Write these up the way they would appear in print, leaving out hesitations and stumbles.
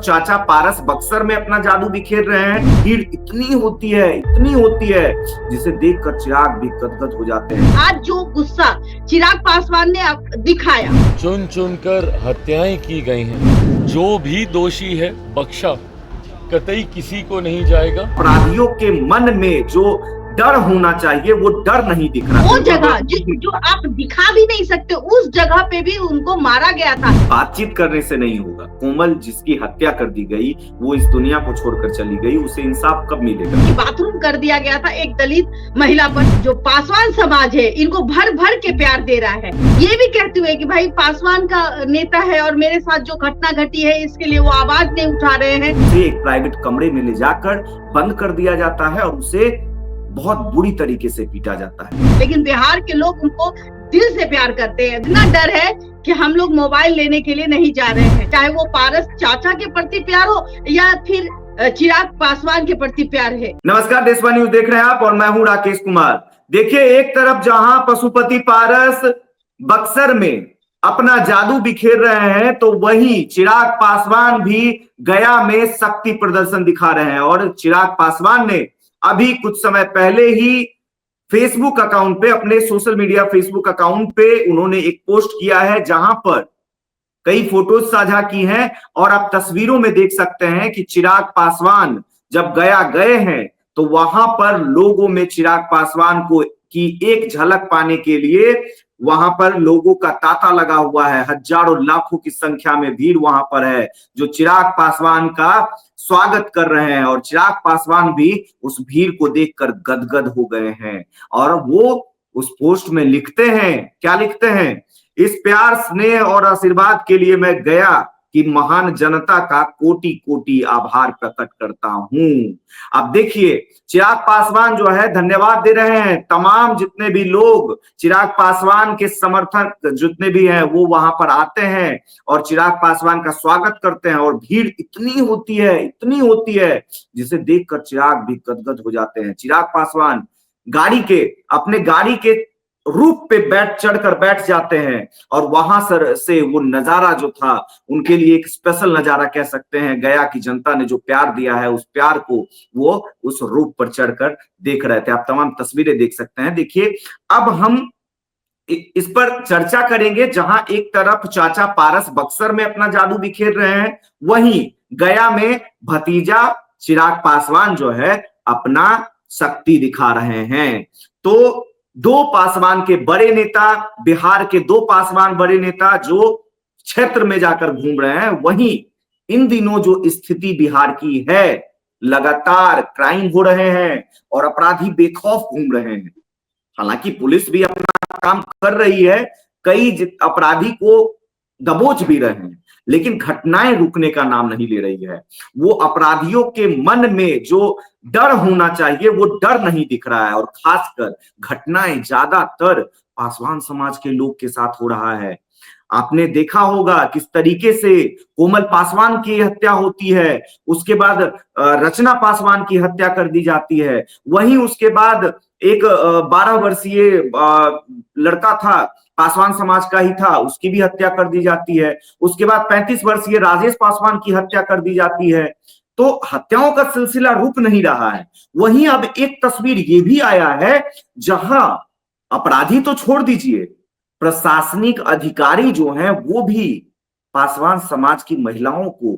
चाचा पारस बक्सर में अपना जादू बिखेर रहे हैं। भीड़ इतनी होती है जिसे देखकर चिराग भी गदगद हो जाते हैं। आज जो गुस्सा चिराग पासवान ने दिखाया, चुन चुन कर हत्याएं की गई हैं। जो भी दोषी है बख्शा कतई किसी को नहीं जाएगा। अपराधियों के मन में जो डर होना चाहिए वो डर नहीं दिख रहा। वो जगह जो आप दिखा भी नहीं सकते, उस जगह पे भी उनको मारा गया था। बातचीत करने से नहीं होगा। कोमल जिसकी हत्या कर दी गई वो इस दुनिया को छोड़कर चली गई, उसे इंसाफ कब मिलेगा? बाथरूम कर दिया गया था एक दलित महिला पर। जो पासवान समाज है इनको भर भर के प्यार दे रहा है, ये भी कहते हुए कि भाई पासवान का नेता है और मेरे साथ जो घटना घटी है इसके लिए वो आवाज नहीं उठा रहे हैं। उसे एक प्राइवेट कमरे में ले जाकर बंद कर दिया जाता है और उसे बहुत बुरी तरीके से पीटा जाता है। लेकिन बिहार के लोग उनको दिल से प्यार करते हैं। इतना डर है कि हम लोग मोबाइल लेने के लिए नहीं जा रहे हैं, चाहे वो पारस चाचा के प्रति प्यार हो या फिर चिराग पासवान के प्रति प्यार है। नमस्कार, देशवा न्यूज देख रहे हैं आप और मैं हूं राकेश कुमार। देखिए, एक तरफ जहां पशुपति पारस बक्सर में अपना जादू बिखेर रहे हैं तो वहीं चिराग पासवान भी गया में शक्ति प्रदर्शन दिखा रहे हैं। और चिराग पासवान ने अभी कुछ समय पहले ही फेसबुक अकाउंट पे, अपने सोशल मीडिया फेसबुक अकाउंट पे उन्होंने एक पोस्ट किया है जहां पर कई फोटोज साझा की हैं और आप तस्वीरों में देख सकते हैं कि चिराग पासवान जब गया गए हैं तो वहां पर लोगों में चिराग पासवान को की एक झलक पाने के लिए वहां पर लोगों का तांता लगा हुआ है। हजारों लाखों की संख्या में भीड़ वहां पर है जो चिराग पासवान का स्वागत कर रहे हैं और चिराग पासवान भी उस भीड़ को देखकर गदगद हो गए हैं। और वो उस पोस्ट में लिखते हैं, क्या लिखते हैं? इस प्यार, स्नेह और आशीर्वाद के लिए मैं गया कि महान जनता का कोटि कोटि आभार प्रकट करता हूं। अब देखिए, चिराग पासवान जो है धन्यवाद दे रहे हैं। तमाम जितने भी लोग चिराग पासवान के समर्थक जितने भी हैं वो वहां पर आते हैं और चिराग पासवान का स्वागत करते हैं। और भीड़ इतनी होती है जिसे देखकर चिराग भी गदगद हो जाते हैं। चिराग पासवान अपने गाड़ी के रूफ पे चढ़कर बैठ जाते हैं और वहां से वो नजारा जो था उनके लिए एक स्पेशल नजारा कह सकते हैं। गया की जनता ने जो प्यार दिया है उस प्यार को वो उस रूफ पर चढ़कर देख रहे थे। आप तमाम तस्वीरें देख सकते हैं। देखिए, अब हम इस पर चर्चा करेंगे। जहां एक तरफ चाचा पारस बक्सर में अपना जादू बिखेर रहे हैं, वहीं गया में भतीजा चिराग पासवान जो है अपना शक्ति दिखा रहे हैं। तो दो पासवान के बड़े नेता, बिहार के दो पासवान बड़े नेता जो क्षेत्र में जाकर घूम रहे हैं, वहीं इन दिनों जो स्थिति बिहार की है, लगातार क्राइम हो रहे हैं और अपराधी बेखौफ घूम रहे हैं। हालांकि पुलिस भी अपना काम कर रही है, कई अपराधी को दबोच भी रहे हैं, लेकिन घटनाएं रुकने का नाम नहीं ले रही है। वो अपराधियों के मन में जो डर होना चाहिए वो डर नहीं दिख रहा है और खासकर घटनाएं ज्यादातर पासवान समाज के लोग के साथ हो रहा है। आपने देखा होगा किस तरीके से कोमल पासवान की हत्या होती है, उसके बाद रचना पासवान की हत्या कर दी जाती है। वहीं उसके बाद एक 12 वर्षीय लड़का था, पासवान समाज का ही था, उसकी भी हत्या कर दी जाती है। उसके बाद 35 वर्षीय राजेश पासवान की हत्या कर दी जाती है। तो हत्याओं का सिलसिला रुक नहीं रहा है। वहीं अब एक तस्वीर ये भी आया है जहां अपराधी तो छोड़ दीजिए, प्रशासनिक अधिकारी जो हैं वो भी पासवान समाज की महिलाओं को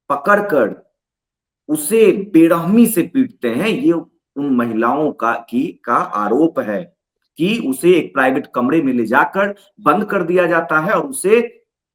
पकड़कर उसे बेरहमी से पीटते हैं। ये उन महिलाओं का आरोप है कि उसे एक प्राइवेट कमरे में ले जाकर बंद कर दिया जाता है और उसे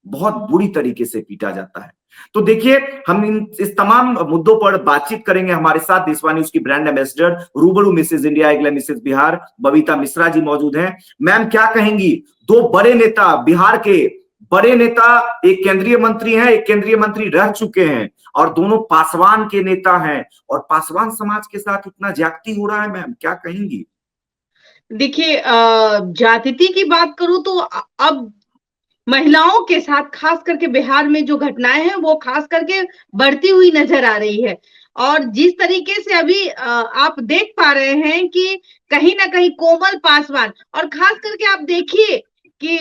बहुत बुरी तरीके से पीटा जाता है। तो देखिए, हम इस तमाम मुद्दों पर बातचीत करेंगे। हमारे साथ देशवा न्यूज की ब्रांड एम्बेसडर, रूबरू मिसेज इंडिया, अगला मिसेज बिहार बबीता मिश्रा जी मौजूद हैं। मैम, क्या कहेंगी? दो बड़े नेता, बिहार के बड़े नेता, एक केंद्रीय मंत्री हैं, एक केंद्रीय मंत्री रह चुके हैं और दोनों पासवान के नेता हैं और पासवान समाज के साथ इतना ज्यादती हो रहा है। मैम, क्या कहेंगी? देखिए, जाति की बात करूं तो अब महिलाओं के साथ खास करके बिहार में जो घटनाएं हैं वो खास करके बढ़ती हुई नजर आ रही है। और जिस तरीके से अभी आप देख पा रहे हैं कि कहीं ना कहीं कोमल पासवान, और खास करके आप देखिए कि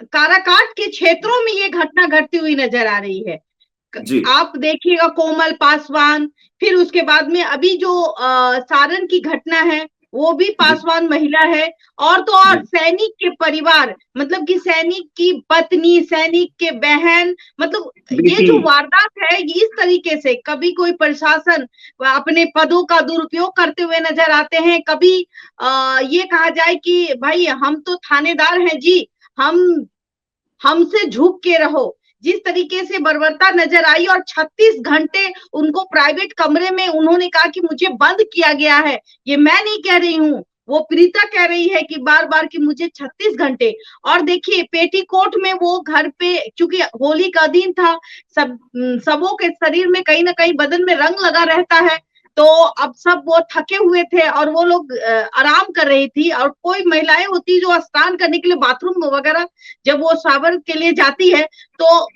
काराकाट के क्षेत्रों में ये घटना घटती हुई नजर आ रही है। जी आप देखिएगा कोमल पासवान, फिर उसके बाद में अभी जो सारण की घटना है वो भी पासवान महिला है। और तो और सैनिक के परिवार, मतलब कि सैनिक की पत्नी, सैनिक के बहन, मतलब ये जो वारदात है इस तरीके से कभी कोई प्रशासन अपने पदों का दुरुपयोग करते हुए नजर आते हैं, कभी ये कहा जाए कि भाई हम तो थानेदार हैं जी, हमसे झुक के रहो। जिस तरीके से बर्बरता नजर आई और 36 घंटे उनको प्राइवेट कमरे में उन्होंने कहा कि मुझे बंद किया गया है, ये मैं नहीं कह रही हूँ, वो प्रीता कह रही है कि बार बार कि मुझे 36 घंटे। और देखिए पेटीकोट में वो घर पे, क्योंकि होली का दिन था, सबों के शरीर में कहीं ना कहीं बदन में रंग लगा रहता है, तो अब सब वो थके हुए थे और वो लोग आराम कर रही थी। और कोई महिलाएं होती जो स्नान करने के लिए बाथरूम वगैरह जब वो शावर के लिए जाती है तो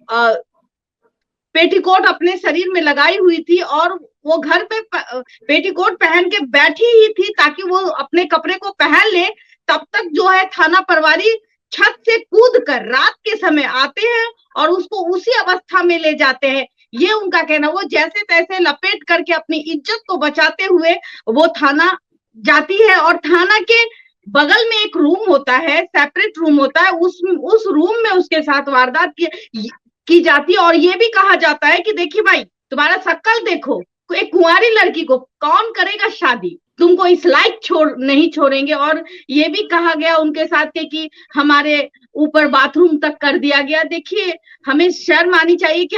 पेटीकोट अपने शरीर में लगाई हुई थी और वो घर पे पेटीकोट पहन के बैठी ही थी ताकि वो अपने कपड़े को पहन ले। तब तक जो है थाना प्रभारी छत से कूद कर रात के समय आते हैं और उसको उसी अवस्था में ले जाते हैं। ये उनका कहना, वो जैसे तैसे लपेट करके अपनी इज्जत को बचाते हुए वो थाना जाती है। और थाना के बगल में एक रूम होता है, सेपरेट रूम होता है, उस रूम में उसके साथ वारदात की जाती है। और ये भी कहा जाता है कि देखिए भाई तुम्हारा शक्ल देखो, एक कुंवारी लड़की को कौन करेगा शादी, तुमको इस लायक नहीं छोड़ेंगे। और ये भी कहा गया उनके साथ के कि हमारे ऊपर बाथरूम तक कर दिया गया। देखिए हमें शर्म आनी चाहिए कि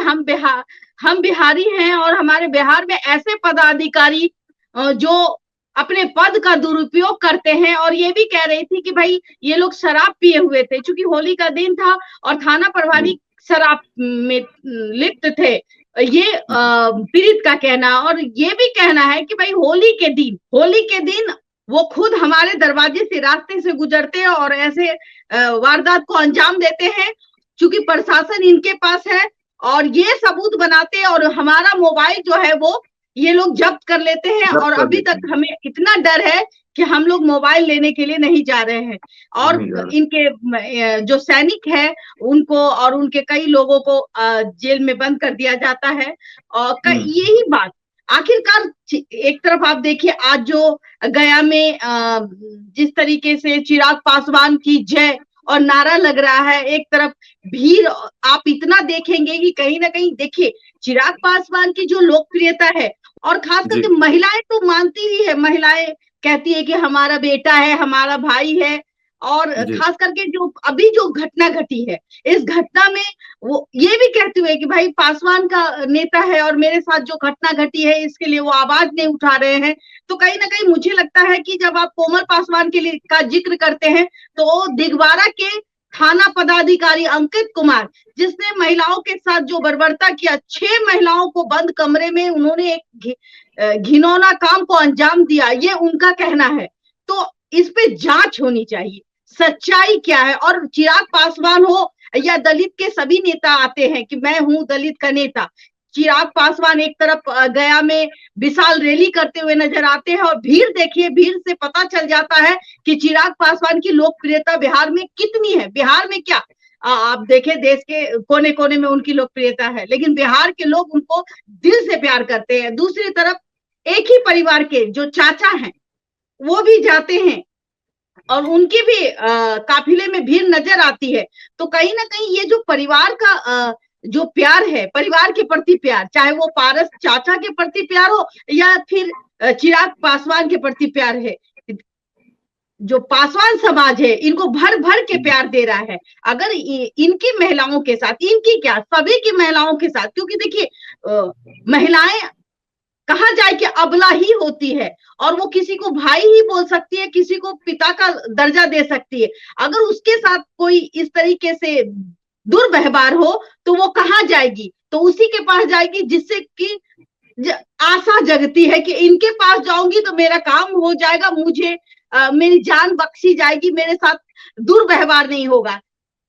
हम बिहारी हैं और हमारे बिहार में ऐसे पदाधिकारी जो अपने पद का दुरुपयोग करते हैं। और ये भी कह रही थी कि भाई ये लोग शराब पिए हुए थे, क्योंकि होली का दिन था और थाना प्रभारी शराब में लिप्त थे, ये पीड़ित का कहना। और ये भी कहना है कि भाई होली के दिन वो खुद हमारे दरवाजे से रास्ते से गुजरते हैं और ऐसे वारदात को अंजाम देते हैं, क्योंकि प्रशासन इनके पास है और ये सबूत बनाते हैं। और हमारा मोबाइल जो है वो ये लोग जब्त कर लेते हैं और अभी तक हमें इतना डर है कि हम लोग मोबाइल लेने के लिए नहीं जा रहे हैं। और इनके जो सैनिक है उनको और उनके कई लोगों को जेल में बंद कर दिया जाता है। और यही बात आखिरकार एक तरफ आप देखिए आज जो गया में जिस तरीके से चिराग पासवान की जय और नारा लग रहा है, एक तरफ भीड़ आप इतना देखेंगे कि कहीं ना कहीं देखिए चिराग पासवान की जो लोकप्रियता है, और खास करके महिलाएं तो मानती ही है, महिलाएं कहती है कि हमारा बेटा है, हमारा भाई है। और खास करके जो अभी जो घटना घटी है, इस घटना में वो ये भी कहते हुए कि भाई पासवान का नेता है और मेरे साथ जो घटना घटी है इसके लिए वो आवाज नहीं उठा रहे हैं। तो कहीं ना कहीं मुझे लगता है कि जब आप कोमल पासवान के लिए का जिक्र करते हैं तो दिगवारा के थाना पदाधिकारी अंकित कुमार, जिसने महिलाओं के साथ जो बर्बरता किया, 6 महिलाओं को बंद कमरे में उन्होंने एक घिनौना काम को अंजाम दिया, ये उनका कहना है। तो इस पे जांच होनी चाहिए, सच्चाई क्या है। और चिराग पासवान हो या दलित के सभी नेता आते हैं कि मैं हूं दलित का नेता, चिराग पासवान एक तरफ गया में विशाल रैली करते हुए नजर आते हैं और भीड़ देखिए, भीड़ से पता चल जाता है कि चिराग पासवान की लोकप्रियता बिहार में कितनी है। बिहार में क्या आप देखें, देश के कोने कोने में उनकी लोकप्रियता है, लेकिन बिहार के लोग उनको दिल से प्यार करते हैं। दूसरी तरफ एक ही परिवार के जो चाचा हैं वो भी जाते हैं और उनके भी काफिले में भीड़ नजर आती है। तो कहीं ना कहीं ये जो परिवार का जो प्यार है, परिवार के प्रति प्यार, चाहे वो पारस चाचा के प्रति प्यार हो या फिर चिराग पासवान के प्रति प्यार है, जो पासवान समाज है इनको भर भर के प्यार दे रहा है। अगर इनकी महिलाओं के साथ, इनकी क्या सभी की महिलाओं के साथ, क्योंकि देखिए महिलाएं कहा जाए कि अबला ही होती है और वो किसी को भाई ही बोल सकती है, किसी को पिता का दर्जा दे सकती है। अगर उसके साथ कोई इस तरीके से दुर्व्यवहार हो तो वो कहाँ जाएगी, तो उसी के पास जाएगी जिससे कि आशा जगती है कि इनके पास जाऊंगी तो मेरा काम हो जाएगा, मुझे मेरी जान बख्शी जाएगी, मेरे साथ दुर्व्यवहार नहीं होगा।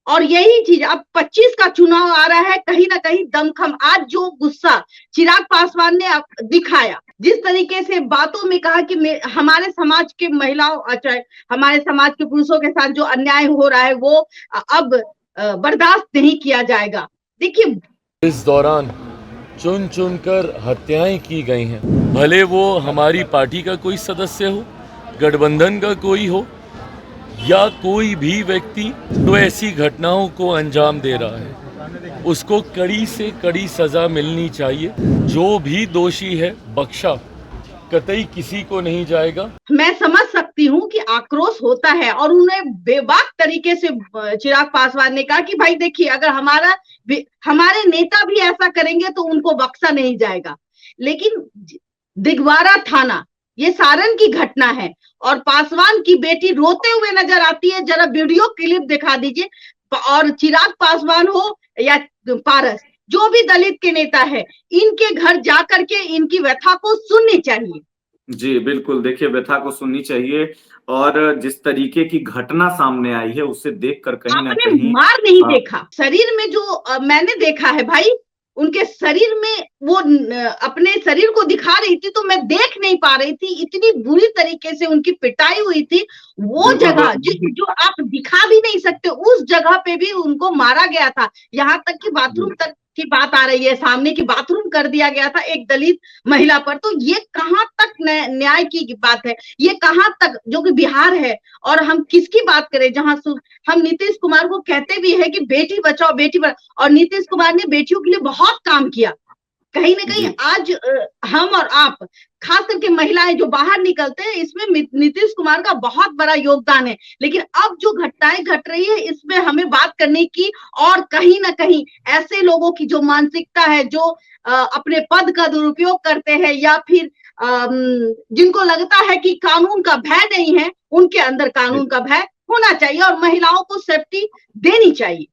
और यही चीज अब 25 का चुनाव आ रहा है, कहीं ना कहीं दमखम आज जो गुस्सा चिराग पासवान ने दिखाया, जिस तरीके से बातों में कहा कि हमारे समाज के महिलाओं, अच्छा हमारे समाज के पुरुषों के साथ जो अन्याय हो रहा है वो अब बर्दाश्त नहीं किया जाएगा। देखिए इस दौरान चुन चुन कर हत्याएं की गई हैं। भले वो हमारी पार्टी का कोई सदस्य हो, गठबंधन का कोई हो या कोई भी व्यक्ति जो ऐसी घटनाओं को अंजाम दे रहा है, उसको कड़ी से कड़ी सजा मिलनी चाहिए। जो भी दोषी है बख्शा कतई किसी को नहीं जाएगा। मैं समझ सकती हूँ कि आक्रोश होता है और उन्हें बेबाक तरीके से चिराग पासवान ने कहा कि भाई देखिए, अगर हमारे नेता भी ऐसा करेंगे तो उनको बख्शा नहीं जाएगा। लेकिन दिगवारा थाना, ये सारण की घटना है और पासवान की बेटी रोते हुए नजर आती है। जरा वीडियो क्लिप दिखा दीजिए। और चिराग पासवान हो या पारस, जो भी दलित के नेता है, इनके घर जाकर के इनकी व्यथा को सुननी चाहिए। जी बिल्कुल, देखिए व्यथा को सुननी चाहिए और जिस तरीके की घटना सामने आई है उसे देखकर कहीं ना आपने कहीं मार नहीं देखा, शरीर में जो मैंने देखा है भाई, उनके शरीर में वो अपने शरीर को दिखा रही थी तो मैं देख नहीं पा रही थी, इतनी बुरी तरीके से उनकी पिटाई हुई थी। वो जगह जो आप दिखा भी नहीं सकते, उस जगह पे भी उनको मारा गया था। यहाँ तक कि बाथरूम तक की बात आ रही है सामने, की बाथरूम कर दिया गया था एक दलित महिला पर। तो ये कहाँ तक न्याय की बात है, ये कहाँ तक, जो कि बिहार है। और हम किसकी बात करें, जहां हम नीतीश कुमार को कहते भी है कि बेटी बचाओ बेटी बचाओ, और नीतीश कुमार ने बेटियों के लिए बहुत काम किया। कहीं ना कहीं आज हम और आप, खास करके महिलाएं जो बाहर निकलते हैं, इसमें नीतीश कुमार का बहुत बड़ा योगदान है। लेकिन अब जो घटनाएं घट रही है, इसमें हमें बात करने की, और कहीं ना कहीं ऐसे लोगों की जो मानसिकता है, जो अपने पद का दुरुपयोग करते हैं या फिर जिनको लगता है कि कानून का भय नहीं है, उनके अंदर कानून का भय होना चाहिए और महिलाओं को सेफ्टी देनी चाहिए।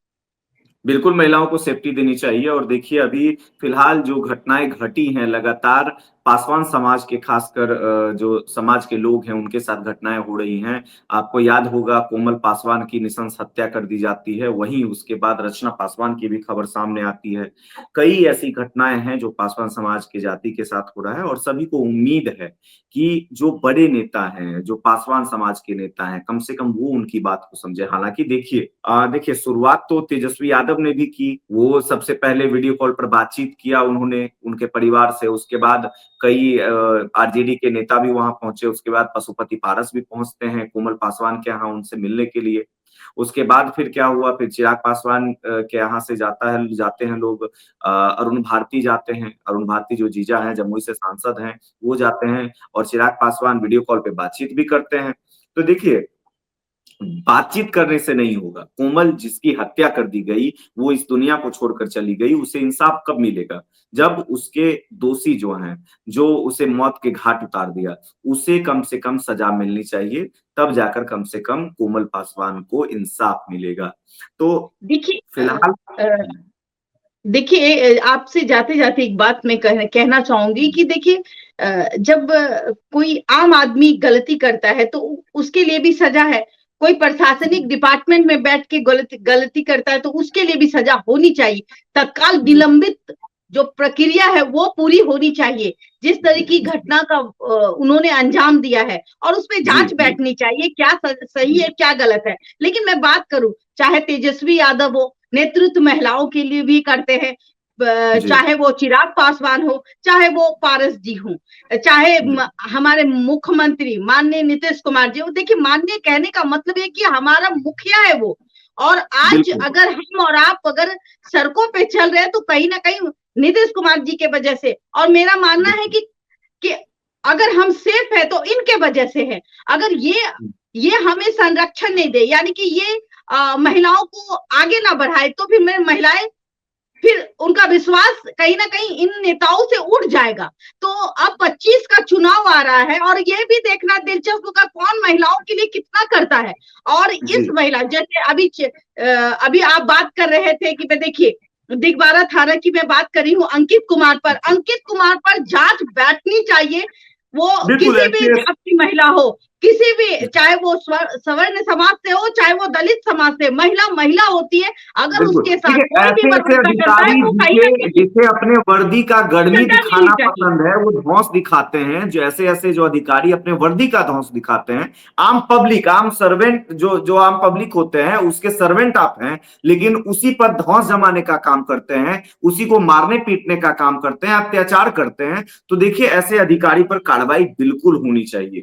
बिल्कुल, महिलाओं को सेफ्टी देनी चाहिए। और देखिए अभी फिलहाल जो घटनाएं घटी हैं, लगातार पासवान समाज के, खासकर जो समाज के लोग हैं उनके साथ घटनाएं हो रही हैं। आपको याद होगा कोमल पासवान की नृशंस हत्या कर दी जाती है, वहीं उसके बाद रचना पासवान की भी खबर सामने आती है। कई ऐसी घटनाएं हैं जो पासवान समाज के जाति के साथ हो रहा है और सभी को उम्मीद है कि जो बड़े नेता हैं, जो पासवान समाज के नेता हैं, कम से कम वो उनकी बात को समझे। हालांकि देखिए शुरुआत तो तेजस्वी यादव ने भी की। वो सबसे पहले वीडियो कॉल पर बातचीत किया उन्होंने उनके परिवार से। उसके बाद कई आरजेडी के नेता भी वहां पहुंचे। उसके बाद पशुपति पारस भी पहुंचते हैं कोमल पासवान के यहाँ उनसे मिलने के लिए। उसके बाद फिर क्या हुआ, फिर चिराग पासवान के यहाँ से जाते हैं लोग, अरुण भारती जाते हैं। अरुण भारती जो जीजा हैं, जमुई से सांसद हैं, वो जाते हैं और चिराग पासवान वीडियो कॉल पे बातचीत भी करते हैं। तो देखिए बातचीत करने से नहीं होगा। कोमल जिसकी हत्या कर दी गई, वो इस दुनिया को छोड़कर चली गई, उसे इंसाफ कब मिलेगा? जब उसके दोषी जो हैं, जो उसे मौत के घाट उतार दिया, उसे कम से कम सजा मिलनी चाहिए। तब जाकर कम से कम कोमल पासवान को इंसाफ मिलेगा। तो देखिए फिलहाल देखिए, आपसे जाते जाते एक बात मैं कहना चाहूंगी कि देखिए, जब कोई आम आदमी गलती करता है तो उसके लिए भी सजा है। कोई प्रशासनिक डिपार्टमेंट में बैठ के गलती करता है तो उसके लिए भी सजा होनी चाहिए। तत्काल निलंबित जो प्रक्रिया है वो पूरी होनी चाहिए। जिस तरह की घटना का उन्होंने अंजाम दिया है, और उस पर जांच बैठनी चाहिए, क्या सही है क्या गलत है। लेकिन मैं बात करूं, चाहे तेजस्वी यादव हो, नेतृत्व महिलाओं के लिए भी करते हैं, चाहे वो चिराग पासवान हो, चाहे वो पारस जी हो, चाहे हमारे मुख्यमंत्री माननीय नीतीश कुमार जी हो। देखिए, माननीय कहने का मतलब है कि हमारा मुखिया है वो। और आज अगर हम और आप अगर सड़कों पे चल रहे हैं तो कहीं ना कहीं नीतीश कुमार जी के वजह से। और मेरा मानना है कि अगर हम सेफ है तो इनके वजह से है। अगर ये हमें संरक्षण नहीं दे, यानी कि ये महिलाओं को आगे ना बढ़ाए, तो फिर महिलाएं, फिर उनका विश्वास कहीं ना कहीं इन नेताओं से उठ जाएगा। तो अब 25 का चुनाव आ रहा है और यह भी देखना दिलचस्प होगा कौन महिलाओं के लिए कितना करता है। और इस महिला, जैसे अभी आप बात कर रहे थे कि देखिए दिगवारा थाना की मैं बात कर रही हूँ, अंकित कुमार पर जांच बैठनी चाहिए। वो किसी भी जात की महिला हो, किसी भी, चाहे वो सवर्ण समाज से हो, चाहे वो दलित समाज से, महिला महिला होती है, अगर बिल्कुल उसके ठीक साथ है। कोई भी ऐसे ऐसे बदतमीजी करता है अधिकारी तो कहीं ना कहीं जिसे अपने वर्दी का गर्मी सजा मिलनी दिखाना चाहिए। पसंद है, वो धौंस दिखाते हैं। जो ऐसे ऐसे जो अधिकारी अपने वर्दी का धौंस दिखाते हैं, आम पब्लिक, आम सर्वेंट, जो आम पब्लिक होते हैं उसके सर्वेंट आप हैं, लेकिन उसी पर धौंस जमाने का काम करते हैं, उसी को मारने पीटने का काम करते हैं, अत्याचार करते हैं। तो देखिए ऐसे अधिकारी पर कार्रवाई बिल्कुल होनी चाहिए।